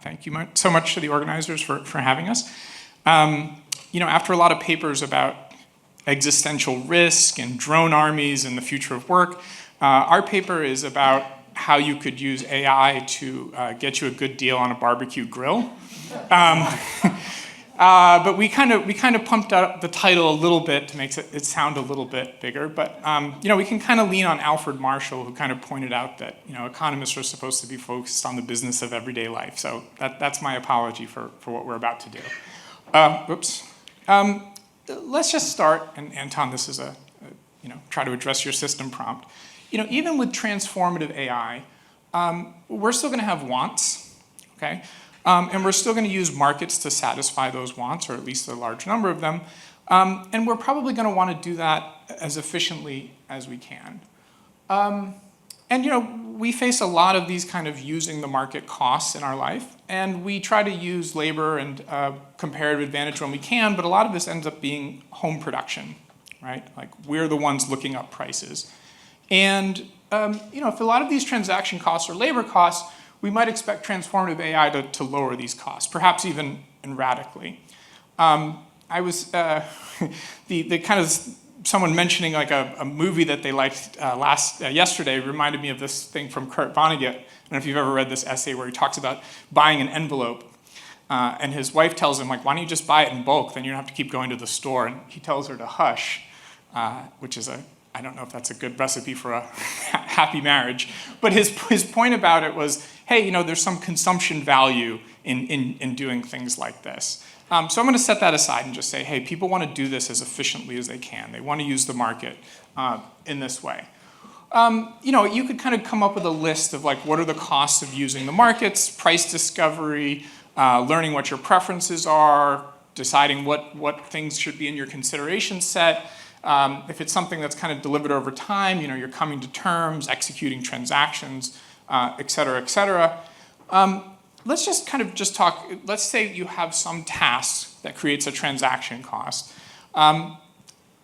Thank you so much to the organizers for having us. After a lot of papers about existential risk and drone armies and the future of work, our paper is about how you could use AI to get you a good deal on a barbecue grill. But we kind of pumped up the title a little bit to make it sound a little bit bigger. But we can kind of lean on Alfred Marshall, who kind of pointed out that economists are supposed to be focused on the business of everyday life. So that's my apology for what we're about to do. Whoops. Let's just start. And Anton, this is try to address your system prompt. Even with transformative AI, we're still going to have wants. Okay. And we're still going to use markets to satisfy those wants, or at least a large number of them. And we're probably going to want to do that as efficiently as we can. We face a lot of these kind of using the market costs in our life. And we try to use labor and comparative advantage when we can, but a lot of this ends up being home production, right? Like we're the ones looking up prices. And if a lot of these transaction costs are labor costs, we might expect transformative AI to lower these costs, perhaps even radically. I was the kind of someone mentioning like a movie that they liked yesterday reminded me of this thing from Kurt Vonnegut. I don't know if you've ever read this essay where he talks about buying an envelope, and his wife tells him like, "Why don't you just buy it in bulk? Then you don't have to keep going to the store." And he tells her to hush, which is I don't know if that's a good recipe for a happy marriage. But his point about it was, hey, there's some consumption value in doing things like this. So I'm going to set that aside and just say, hey, people want to do this as efficiently as they can. They want to use the market in this way. You could kind of come up with a list of like, what are the costs of using the markets, price discovery, learning what your preferences are, deciding what things should be in your consideration set. If it's something that's kind of delivered over time, you're coming to terms, executing transactions, et cetera, et cetera. Let's just kind of talk, let's say you have some task that creates a transaction cost. We're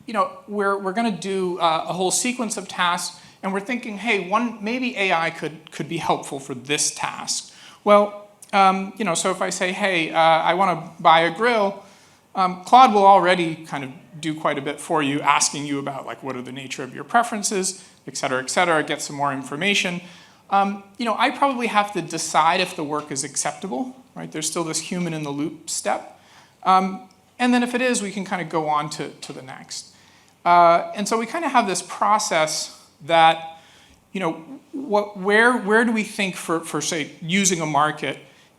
going to do a whole sequence of tasks, and we're thinking, hey, maybe AI could be helpful for this task. Well, so if I say, hey, I want to buy a grill, Claude will already kind of do quite a bit for you, asking you about like what are the nature of your preferences, et cetera, get some more information. I probably have to decide if the work is acceptable, right? There's still this human in the loop step. And then if it is, we can kind of go on to the next. And so we kind of have this process that, where do we think for say, using a market,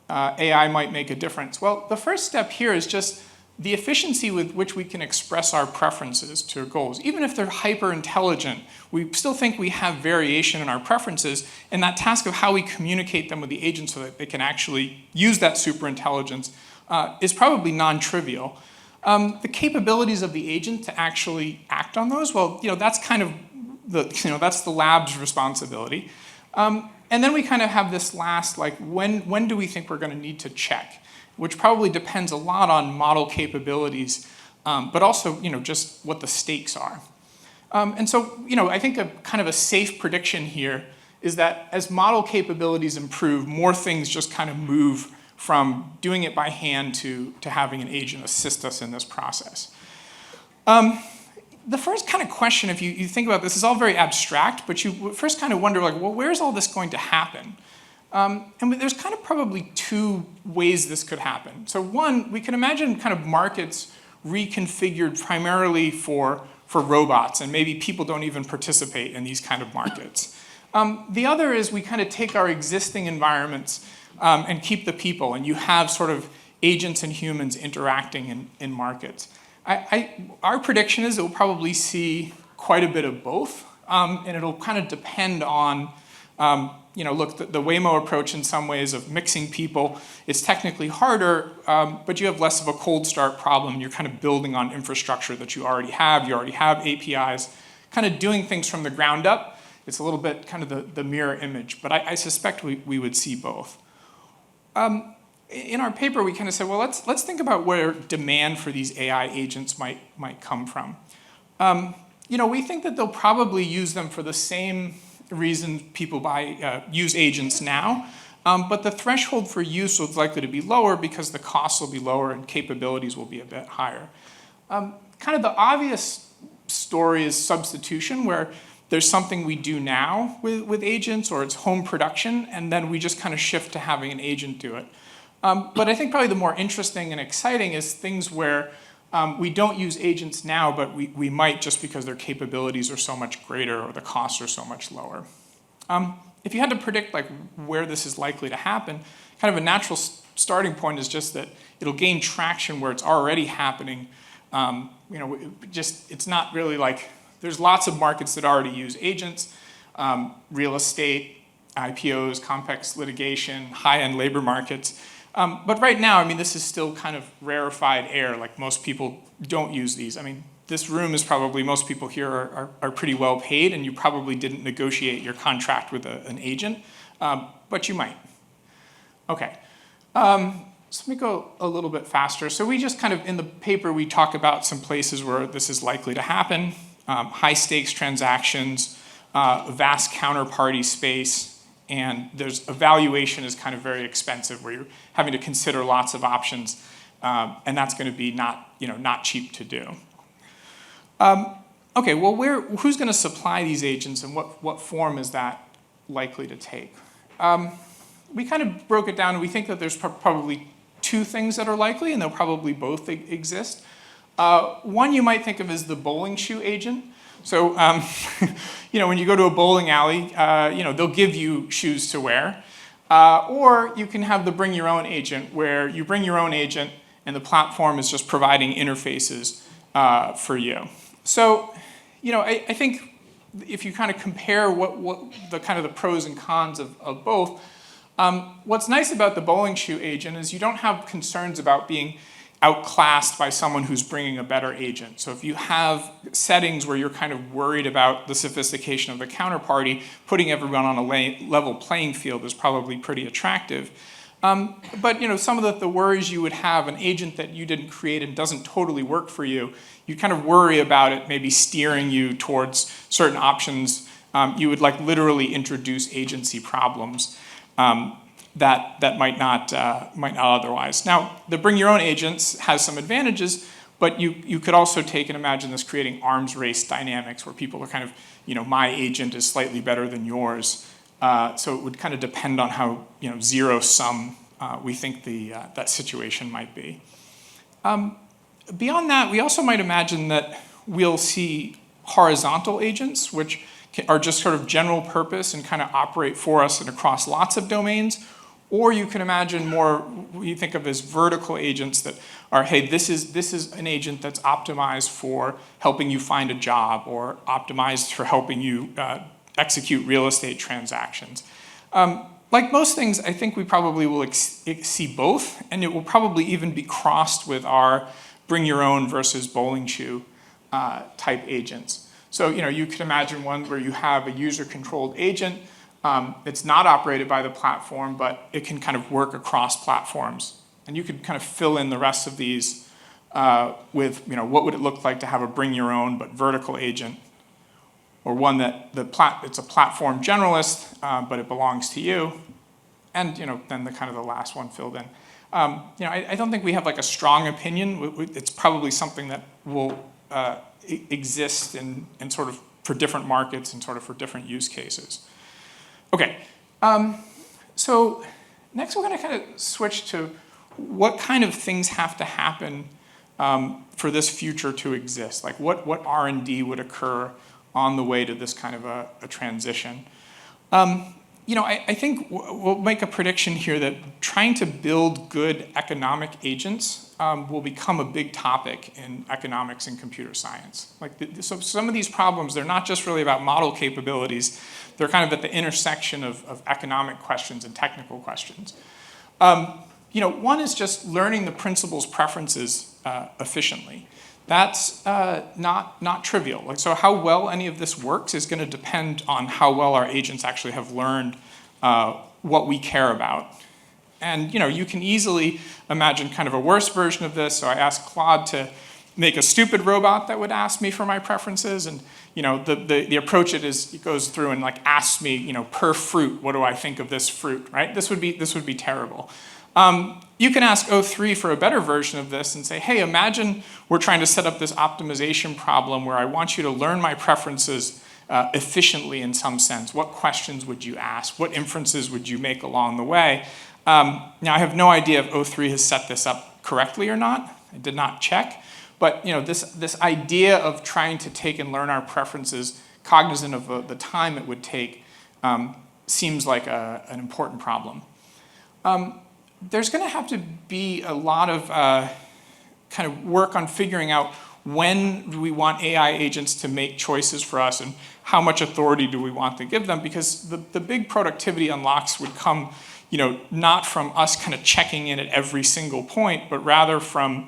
AI might make a difference? Well, the first step here is just the efficiency with which we can express our preferences to goals. Even if they're hyper intelligent, we still think we have variation in our preferences, and that task of how we communicate them with the agent so that they can actually use that super intelligence is probably non-trivial. The capabilities of the agent to actually act on those, well, that's kind of that's the lab's responsibility. And then we kind of have this last, like, when do we think we're going to need to check? Which probably depends a lot on model capabilities, but also, just what the stakes are. And so, I think a kind of a safe prediction here is that as model capabilities improve, more things just kind of move from doing it by hand to having an agent assist us in this process. The first kind of question, if you think about this, is all very abstract, but you first kind of wonder, like, well, where's all this going to happen? And there's kind of probably two ways this could happen. So one, we can imagine kind of markets reconfigured primarily for robots, and maybe people don't even participate in these kind of markets. The other is we kind of take our existing environments and keep the people, and you have sort of agents and humans interacting in markets. Our prediction is that we'll probably see quite a bit of both, and it'll kind of depend on look, the Waymo approach in some ways of mixing people, it's technically harder, but you have less of a cold start problem. You're kind of building on infrastructure that you already have. You already have APIs, kind of doing things from the ground up. It's a little bit kind of the mirror image, but I suspect we would see both. In our paper, we kind of said, well, let's think about where demand for these AI agents might come from. We think that they'll probably use them for the same reason people use agents now. But the threshold for use is likely to be lower because the costs will be lower and capabilities will be a bit higher. Kind of the obvious story is substitution, where there's something we do now with agents, or it's home production, and then we just kind of shift to having an agent do it. But I think probably the more interesting and exciting is things where we don't use agents now, but we might just because their capabilities are so much greater or the costs are so much lower. If you had to predict like where this is likely to happen, kind of a natural starting point is just that it'll gain traction where it's already happening. It's not really like, there's lots of markets that already use agents, real estate, IPOs, complex litigation, high-end labor markets. But right now, I mean, this is still kind of rarefied air. Like most people don't use these. I mean, this room is probably, most people here are pretty well paid, and you probably didn't negotiate your contract with an agent, but you might. Okay, so let me go a little bit faster. So we just kind of, in the paper, we talk about some places where this is likely to happen. High stakes transactions, vast counterparty space, and there's evaluation is kind of very expensive where you're having to consider lots of options, and that's going to be not cheap to do. Okay, well, who's going to supply these agents, and what form is that likely to take? We kind of broke it down, and we think that there's probably two things that are likely, and they'll probably both exist. One you might think of as the bowling shoe agent. So, when you go to a bowling alley, they'll give you shoes to wear. Or you can have the bring your own agent, where you bring your own agent, and the platform is just providing interfaces for you. So, I think if you kind of compare what the kind of the pros and cons of both, what's nice about the bowling shoe agent is you don't have concerns about being outclassed by someone who's bringing a better agent. So if you have settings where you're kind of worried about the sophistication of the counterparty, putting everyone on a level playing field is probably pretty attractive. But some of the worries you would have, an agent that you didn't create and doesn't totally work for you, you kind of worry about it maybe steering you towards certain options. You would like literally introduce agency problems that might not otherwise. Now, the bring your own agents has some advantages, but you could also take and imagine this creating arms race dynamics where people are kind of, my agent is slightly better than yours. So it would kind of depend on how zero sum we think that situation might be. Beyond that, we also might imagine that we'll see horizontal agents, which are just sort of general purpose and kind of operate for us and across lots of domains. Or you can imagine more, you think of as vertical agents that are, hey, this is an agent that's optimized for helping you find a job or optimized for helping you execute real estate transactions. Like most things, I think we probably will see both, and it will probably even be crossed with our bring your own versus bowling shoe type agents. So you could imagine one where you have a user-controlled agent. It's not operated by the platform, but it can kind of work across platforms. And you could kind of fill in the rest of these with what would it look like to have a bring your own but vertical agent, or one that it's a platform generalist, but it belongs to you, and then the kind of the last one filled in. I don't think we have like a strong opinion. It's probably something that will exist in sort of for different markets and sort of for different use cases. Okay, so next we're going to kind of switch to what kind of things have to happen for this future to exist. Like what R&D would occur on the way to this kind of a transition. I think we'll make a prediction here that trying to build good economic agents will become a big topic in economics and computer science. So some of these problems, they're not just really about model capabilities, they're kind of at the intersection of economic questions and technical questions. One is just learning the principal's preferences efficiently. That's not trivial. So how well any of this works is going to depend on how well our agents actually have learned what we care about. And you can easily imagine kind of a worse version of this. So I asked Claude to make a stupid robot that would ask me for my preferences, and the approach it goes through and like asks me, per fruit, what do I think of this fruit, right? This would be terrible. You can ask O3 for a better version of this and say, hey, imagine we're trying to set up this optimization problem where I want you to learn my preferences efficiently in some sense. What questions would you ask? What inferences would you make along the way? Now, I have no idea if O3 has set this up correctly or not. I did not check. But this idea of trying to take and learn our preferences, cognizant of the time it would take, seems like an important problem. There's going to have to be a lot of kind of work on figuring out when do we want AI agents to make choices for us and how much authority do we want to give them, because the big productivity unlocks would come not from us kind of checking in at every single point, but rather from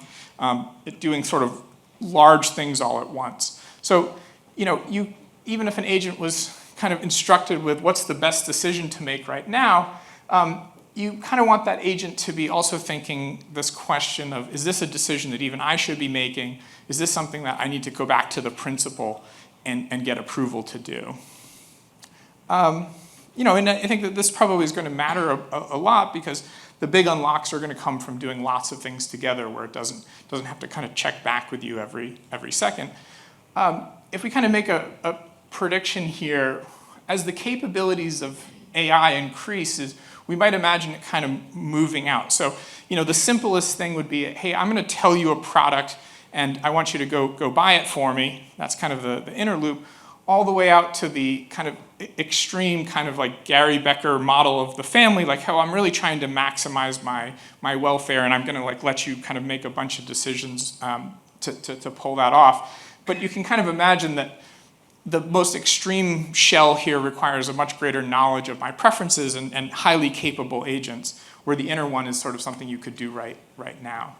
it doing sort of large things all at once. So, even if an agent was kind of instructed with what's the best decision to make right now, you kind of want that agent to be also thinking this question of, is this a decision that even I should be making? Is this something that I need to go back to the principal and get approval to do? And I think that this probably is going to matter a lot, because the big unlocks are going to come from doing lots of things together where it doesn't have to kind of check back with you every second. If we kind of make a prediction here, as the capabilities of AI increases, we might imagine it kind of moving out. So, the simplest thing would be, hey, I'm going to tell you a product, and I want you to go buy it for me. That's kind of the inner loop, all the way out to the kind of extreme kind of like Gary Becker model of the family, like how I'm really trying to maximize my welfare, and I'm going to like let you kind of make a bunch of decisions to pull that off. But you can kind of imagine that the most extreme shell here requires a much greater knowledge of my preferences and highly capable agents, where the inner one is sort of something you could do right now.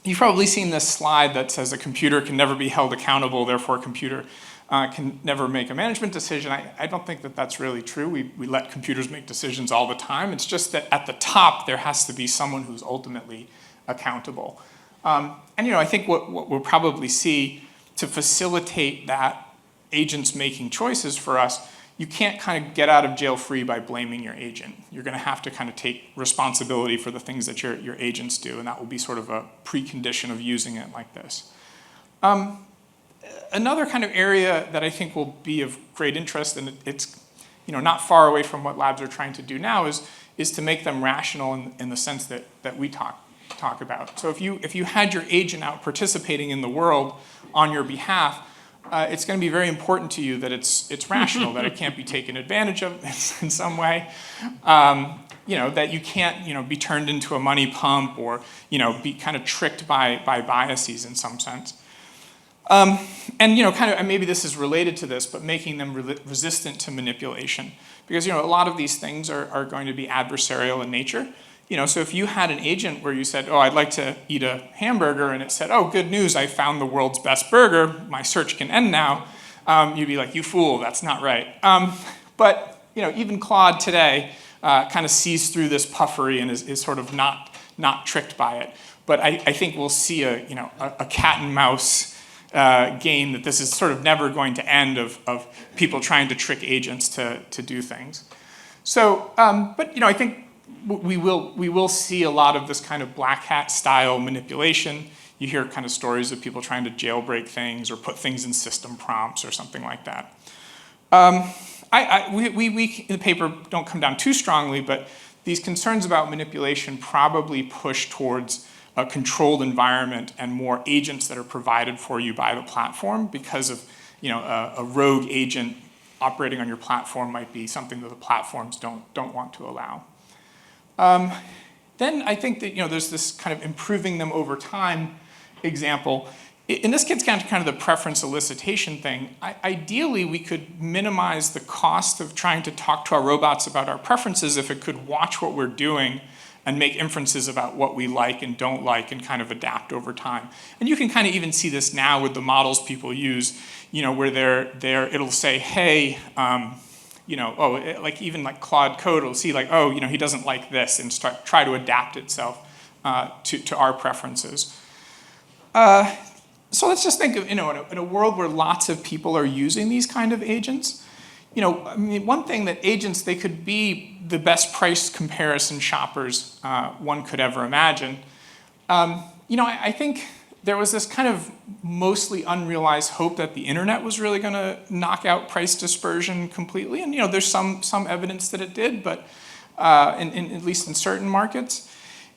You've probably seen this slide that says a computer can never be held accountable, therefore a computer can never make a management decision. I don't think that that's really true. We let computers make decisions all the time. It's just that at the top, there has to be someone who's ultimately accountable. And I think what we'll probably see to facilitate that agents making choices for us, you can't kind of get out of jail free by blaming your agent. You're going to have to kind of take responsibility for the things that your agents do, and that will be sort of a precondition of using it like this. Another kind of area that I think will be of great interest, and it's not far away from what labs are trying to do now, is to make them rational in the sense that we talk about. So if you had your agent out participating in the world on your behalf, it's going to be very important to you that it's rational, that it can't be taken advantage of in some way, that you can't be turned into a money pump or be kind of tricked by biases in some sense. And kind of maybe this is related to this, but making them resistant to manipulation, because a lot of these things are going to be adversarial in nature. So if you had an agent where you said, oh, I'd like to eat a hamburger, and it said, oh, good news, I found the world's best burger, my search can end now, you'd be like, you fool, that's not right. But even Claude today kind of sees through this puffery and is sort of not tricked by it. But I think we'll see a cat and mouse game, that this is sort of never going to end of people trying to trick agents to do things. So, but I think we will see a lot of this kind of black hat style manipulation. You hear kind of stories of people trying to jailbreak things or put things in system prompts or something like that. We in the paper don't come down too strongly, but these concerns about manipulation probably push towards a controlled environment and more agents that are provided for you by the platform, because of a rogue agent operating on your platform might be something that the platforms don't want to allow. Then I think that there's this kind of improving them over time example. And this gets down to kind of the preference elicitation thing. Ideally, we could minimize the cost of trying to talk to our robots about our preferences if it could watch what we're doing and make inferences about what we like and don't like and kind of adapt over time. And you can kind of even see this now with the models people use, where it'll say, hey, even like Claude Code will see like, oh, he doesn't like this, and try to adapt itself to our preferences. So let's just think of, in a world where lots of people are using these kind of agents, I mean, one thing that agents, they could be the best price comparison shoppers one could ever imagine. I think there was this kind of mostly unrealized hope that the internet was really going to knock out price dispersion completely. And there's some evidence that it did, but at least in certain markets.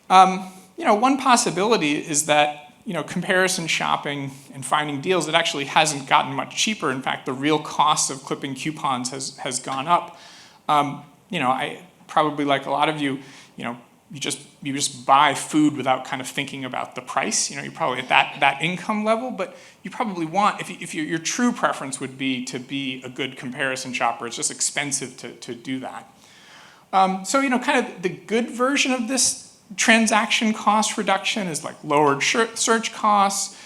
One possibility is that comparison shopping and finding deals, it actually hasn't gotten much cheaper. In fact, the real cost of clipping coupons has gone up. I probably, like a lot of you, you just buy food without kind of thinking about the price. You're probably at that income level, but you probably want, if your true preference would be to be a good comparison shopper, it's just expensive to do that. So kind of the good version of this transaction cost reduction is like lowered search costs.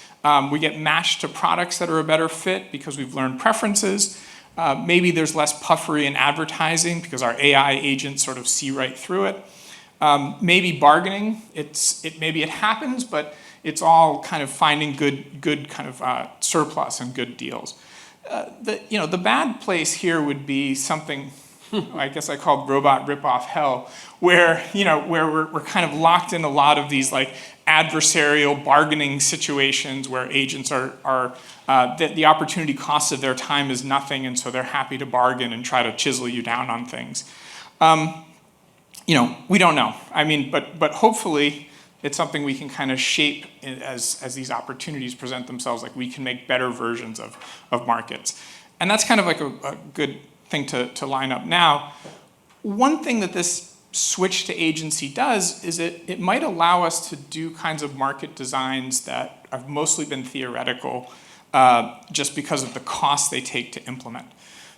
We get matched to products that are a better fit because we've learned preferences. Maybe there's less puffery in advertising because our AI agents sort of see right through it. Maybe bargaining, maybe it happens, but it's all kind of finding good kind of surplus and good deals. The bad place here would be something I guess I called robot ripoff hell, where we're kind of locked in a lot of these like adversarial bargaining situations where agents are the opportunity cost of their time is nothing, and so they're happy to bargain and try to chisel you down on things. We don't know. I mean, but hopefully it's something we can kind of shape as these opportunities present themselves. Like we can make better versions of markets, and that's kind of like a good thing to line up now. One thing that this switch to agency does is it might allow us to do kinds of market designs that have mostly been theoretical just because of the cost they take to implement.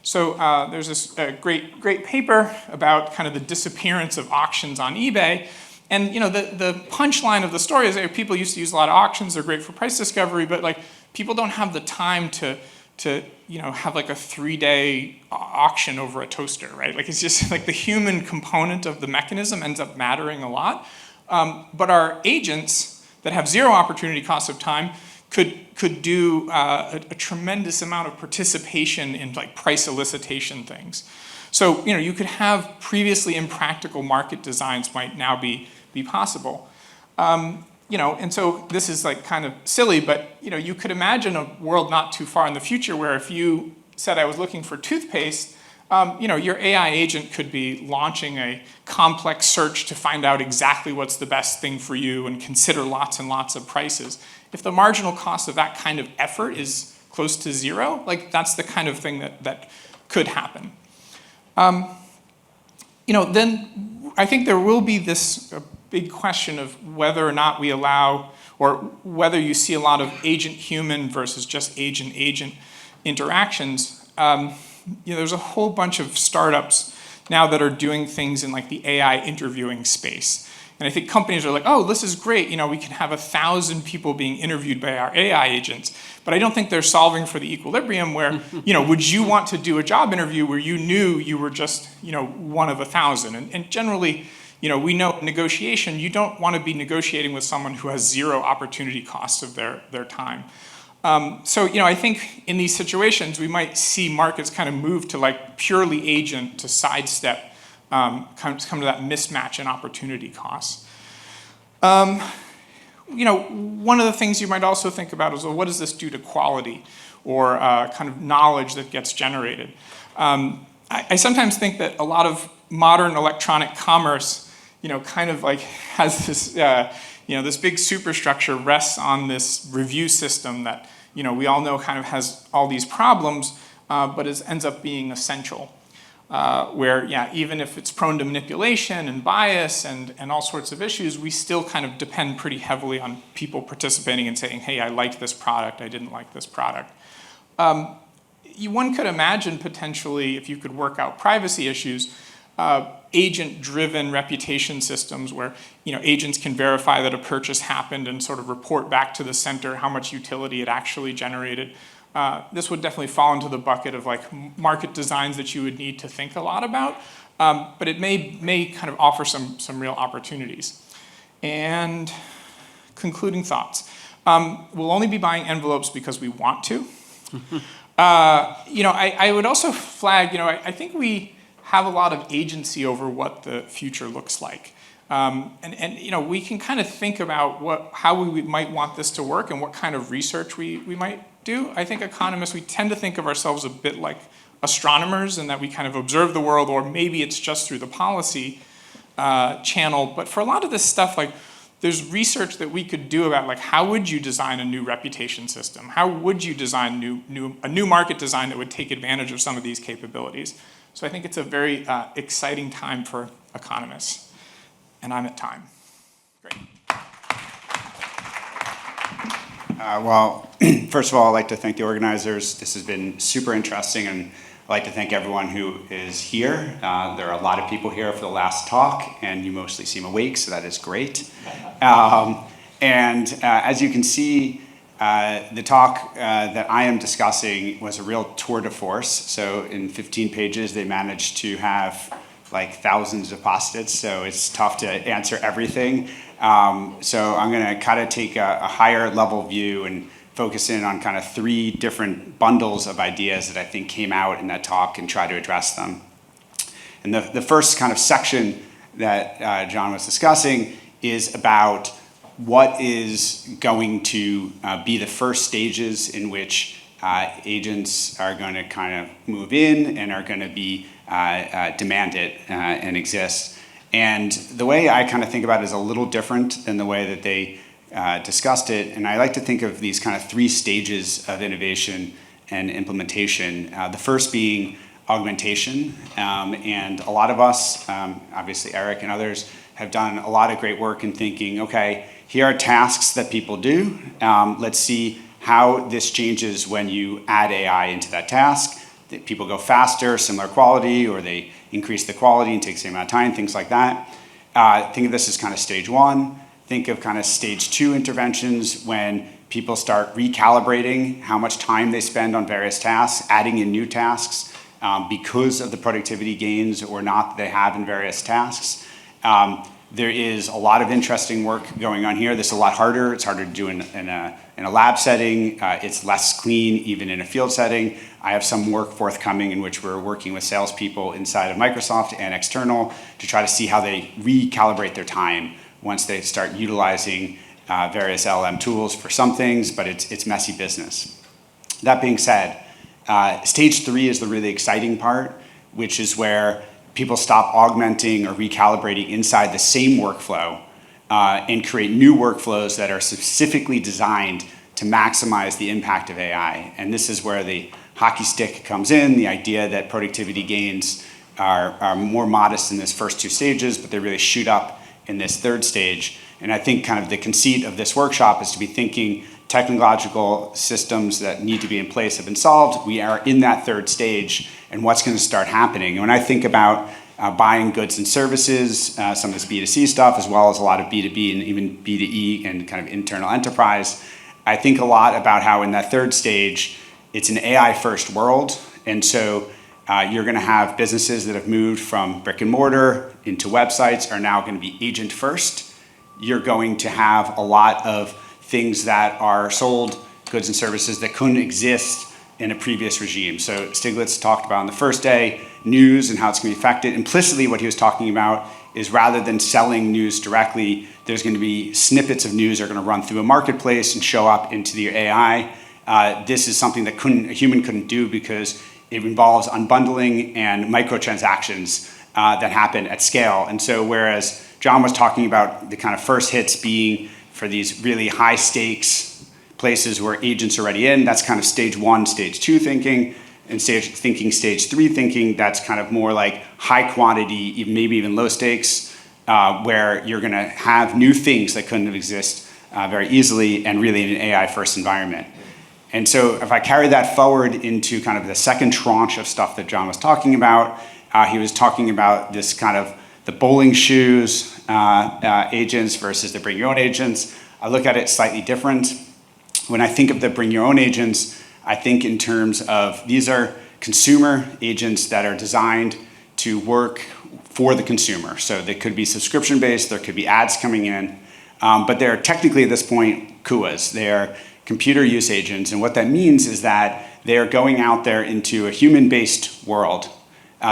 So there's this great paper about kind of the disappearance of auctions on eBay. And the punchline of the story is that people used to use a lot of auctions. They're great for price discovery, but like people don't have the time to have like a 3-day auction over a toaster, right? Like it's just like the human component of the mechanism ends up mattering a lot. But our agents that have zero opportunity cost of time could do a tremendous amount of participation in like price elicitation things. So you could have previously impractical market designs might now be possible. And so this is like kind of silly, but you could imagine a world not too far in the future where if you said I was looking for toothpaste, your AI agent could be launching a complex search to find out exactly what's the best thing for you and consider lots and lots of prices. If the marginal cost of that kind of effort is close to zero, like that's the kind of thing that could happen. Then I think there will be this big question of whether or not we allow, or whether you see a lot of agent-human versus just agent-agent interactions. There's a whole bunch of startups now that are doing things in like the AI interviewing space. And I think companies are like, oh, this is great. We can have 1,000 people being interviewed by our AI agents. But I don't think they're solving for the equilibrium where, would you want to do a job interview where you knew you were just, one of 1,000? And generally, we know in negotiation, you don't want to be negotiating with someone who has zero opportunity cost of their time. So I think in these situations, we might see markets kind of move to like purely agent to sidestep, come to that mismatch in opportunity costs. One of the things you might also think about is, well, what does this do to quality or kind of knowledge that gets generated? I sometimes think that a lot of modern electronic commerce kind of like has this, this big superstructure rests on this review system that, we all know kind of has all these problems, but ends up being essential. Where, even if it's prone to manipulation and bias and all sorts of issues, we still kind of depend pretty heavily on people participating and saying, hey, I liked this product, I didn't like this product. One could imagine potentially, if you could work out privacy issues, agent-driven reputation systems where agents can verify that a purchase happened and sort of report back to the center how much utility it actually generated. This would definitely fall into the bucket of like market designs that you would need to think a lot about, but it may kind of offer some real opportunities. And concluding thoughts. We'll only be buying envelopes because we want to. I would also flag, I think we have a lot of agency over what the future looks like. We can kind of think about how we might want this to work and what kind of research we might do. I think economists, we tend to think of ourselves a bit like astronomers in that we kind of observe the world, or maybe it's just through the policy channel. But for a lot of this stuff, there's research that we could do about how would you design a new reputation system? How would you design a new market design that would take advantage of some of these capabilities? So I think it's a very exciting time for economists. And I'm at time. Great. First of all, I'd like to thank the organizers. This has been super interesting, and I'd like to thank everyone who is here. There are a lot of people here for the last talk, and you mostly seem awake, so that is great. As you can see, the talk that I am discussing was a real tour de force. So in 15 pages, they managed to have thousands of post-its, so it's tough to answer everything. So I'm going to kind of take a higher level view and focus in on kind of 3 different bundles of ideas that I think came out in that talk and try to address them. And the first kind of section that John was discussing is about what is going to be the first stages in which agents are going to kind of move in and are going to be demanded and exist. And the way I kind of think about it is a little different than the way that they discussed it. And I like to think of these kind of 3 stages of innovation and implementation. The first being augmentation. And a lot of us, obviously Erik and others, have done a lot of great work in thinking, okay, here are tasks that people do. Let's see how this changes when you add AI into that task. That people go faster, similar quality, or they increase the quality and take the same amount of time, things like that. Think of this as kind of stage 1. Think of kind of stage 2 interventions when people start recalibrating how much time they spend on various tasks, adding in new tasks because of the productivity gains or not that they have in various tasks. There is a lot of interesting work going on here. This is a lot harder. It's harder to do in a lab setting. It's less clean even in a field setting. I have some work forthcoming in which we're working with salespeople inside of Microsoft and external to try to see how they recalibrate their time once they start utilizing various LLM tools for some things, but it's messy business. That being said, stage 3 is the really exciting part, which is where people stop augmenting or recalibrating inside the same workflow and create new workflows that are specifically designed to maximize the impact of AI. And this is where the hockey stick comes in, the idea that productivity gains are more modest in this first 2 stages, but they really shoot up in this 3rd stage. And I think kind of the conceit of this workshop is to be thinking technological systems that need to be in place have been solved. We are in that 3rd stage, and what's going to start happening. And when I think about buying goods and services, some of this B2C stuff, as well as a lot of B2B and even B2E and kind of internal enterprise, I think a lot about how in that 3rd stage, it's an AI-first world. And so you're going to have businesses that have moved from brick and mortar into websites are now going to be agent first. You're going to have a lot of things that are sold, goods and services that couldn't exist in a previous regime. So Stiglitz talked about on the first day, news and how it's going to be affected. Implicitly, what he was talking about is rather than selling news directly, there's going to be snippets of news that are going to run through a marketplace and show up into the AI. This is something that a human couldn't do because it involves unbundling and microtransactions that happen at scale. And so whereas John was talking about the kind of first hits being for these really high stakes places where agents are already in, that's kind of stage 1, stage 2 thinking, and stage 3 thinking, that's kind of more like high quantity, maybe even low stakes, where you're going to have new things that couldn't exist very easily and really in an AI first environment. And so if I carry that forward into kind of the second tranche of stuff that John was talking about, he was talking about this kind of the bowling shoes agents versus the bring your own agents. I look at it slightly different. When I think of the bring your own agents, I think in terms of these are consumer agents that are designed to work for the consumer. So they could be subscription based, there could be ads coming in. but they're technically at this point CUAs. They're computer use agents, and what that means is that they're going out there into a human-based world.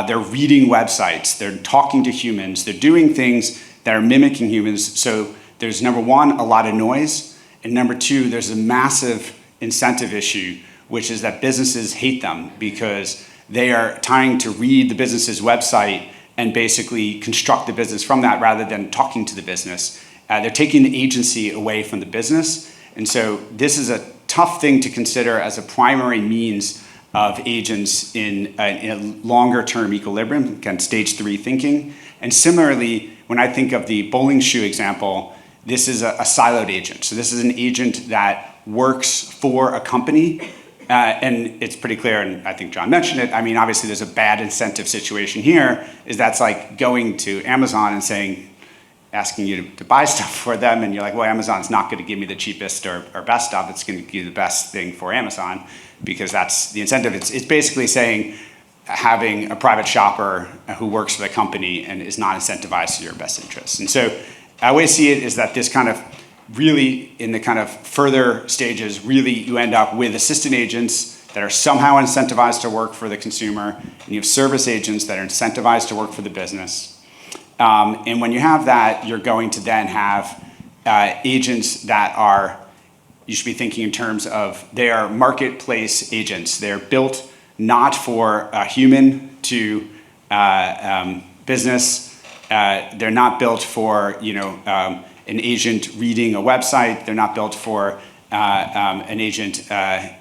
They're reading websites, they're talking to humans, they're doing things that are mimicking humans. So there's, number one, a lot of noise, and number two, there's a massive incentive issue, which is that businesses hate them because they are trying to read the business's website and basically construct the business from that rather than talking to the business. They're taking the agency away from the business. And so this is a tough thing to consider as a primary means of agents in a longer term equilibrium, again, stage 3 thinking. And similarly, when I think of the bowling shoe example, this is a siloed agent. So this is an agent that works for a company, and it's pretty clear, and I think John mentioned it, I mean, obviously there's a bad incentive situation here, is that's like going to Amazon and asking you to buy stuff for them, and you're like, well, Amazon's not going to give me the cheapest or best stuff, it's going to give you the best thing for Amazon, because that's the incentive. It's basically saying having a private shopper who works for the company and is not incentivized to your best interests. And so I always see it is that this kind of really, in the kind of further stages, really you end up with assistant agents that are somehow incentivized to work for the consumer, and you have service agents that are incentivized to work for the business. And when you have that, you're going to then have agents that are, you should be thinking in terms of, they are marketplace agents. They're built not for a human to business. They're not built for, an agent reading a website. They're not built for an agent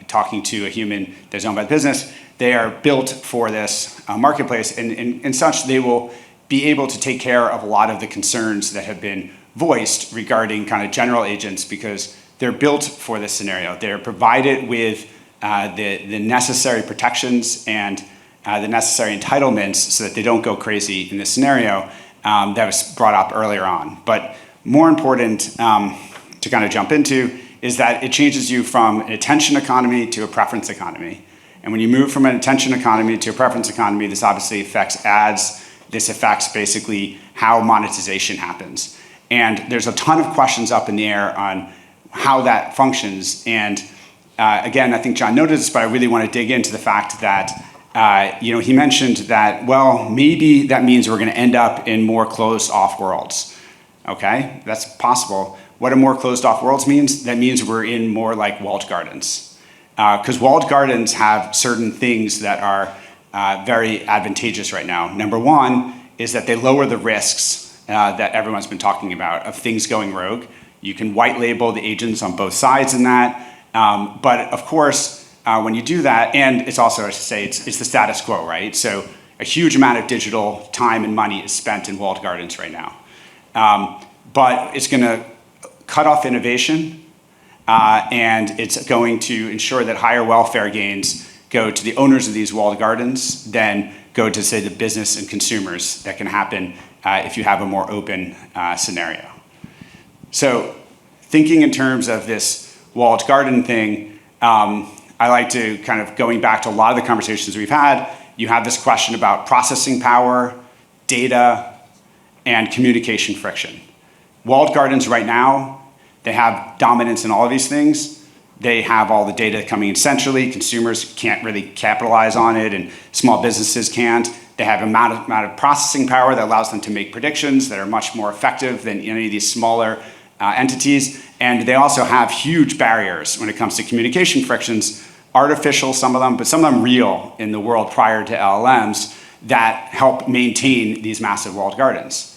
talking to a human that's owned by the business. They are built for this marketplace, and such they will be able to take care of a lot of the concerns that have been voiced regarding kind of general agents, because they're built for this scenario. They're provided with the necessary protections and the necessary entitlements so that they don't go crazy in this scenario that was brought up earlier on. But more important to kind of jump into is that it changes you from an attention economy to a preference economy. And when you move from an attention economy to a preference economy, this obviously affects ads. This affects basically how monetization happens. And there's a ton of questions up in the air on how that functions. And again, I think John noted this, but I really want to dig into the fact that he mentioned that, well, maybe that means we're going to end up in more closed off worlds. Okay, that's possible. What do more closed off worlds means? That means we're in more like walled gardens. Because walled gardens have certain things that are very advantageous right now. Number one is that they lower the risks that everyone's been talking about of things going rogue. You can white label the agents on both sides in that. But of course, when you do that, and it's also, I should say, it's the status quo, right? So a huge amount of digital time and money is spent in walled gardens right now. But it's going to cut off innovation, and it's going to ensure that higher welfare gains go to the owners of these walled gardens than go to, say, the business and consumers that can happen if you have a more open scenario. So thinking in terms of this walled garden thing, I like to kind of, going back to a lot of the conversations we've had, you have this question about processing power, data, and communication friction. Walled gardens right now, they have dominance in all of these things. They have all the data coming in centrally. Consumers can't really capitalize on it, and small businesses can't. They have an amount of processing power that allows them to make predictions that are much more effective than any of these smaller entities. And they also have huge barriers when it comes to communication frictions, artificial, some of them, but some of them real in the world prior to LLMs that help maintain these massive walled gardens.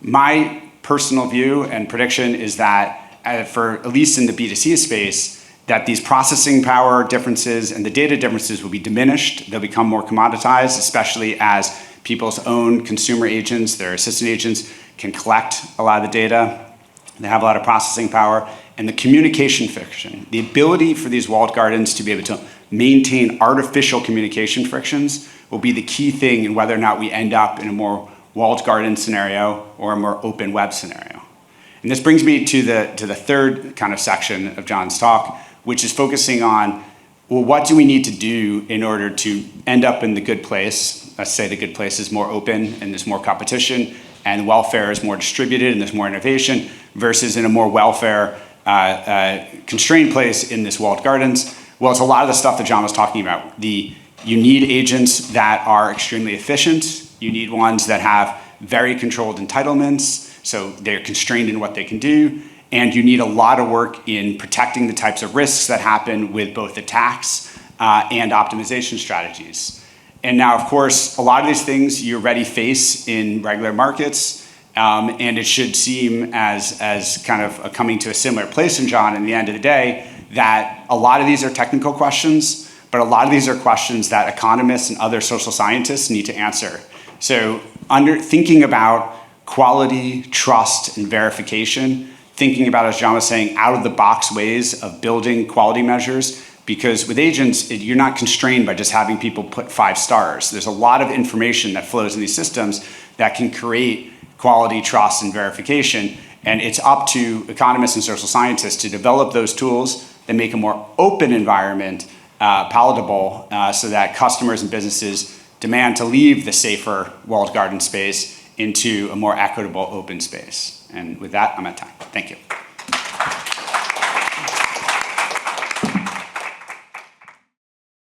My personal view and prediction is that for at least in the B2C space, that these processing power differences and the data differences will be diminished. They'll become more commoditized, especially as people's own consumer agents, their assistant agents, can collect a lot of the data. They have a lot of processing power. And the communication friction, the ability for these walled gardens to be able to maintain artificial communication frictions will be the key thing in whether or not we end up in a more walled garden scenario or a more open web scenario. And this brings me to the third kind of section of John's talk, which is focusing on, well, what do we need to do in order to end up in the good place? Let's say the good place is more open and there's more competition, and welfare is more distributed and there's more innovation, versus in a more welfare constrained place in this walled gardens? Well, it's a lot of the stuff that John was talking about. You need agents that are extremely efficient. You need ones that have very controlled entitlements, so they're constrained in what they can do. And you need a lot of work in protecting the types of risks that happen with both attacks and optimization strategies. And now, of course, a lot of these things you already face in regular markets, and it should seem as kind of coming to a similar place in John in the end of the day, that a lot of these are technical questions, but a lot of these are questions that economists and other social scientists need to answer. So thinking about quality, trust, and verification, thinking about, as John was saying, out-of-the-box ways of building quality measures, because with agents, you're not constrained by just having people put 5 stars. There's a lot of information that flows in these systems that can create quality, trust, and verification, and it's up to economists and social scientists to develop those tools that make a more open environment palatable so that customers and businesses demand to leave the safer walled garden space into a more equitable open space. And with that, I'm at time. Thank you.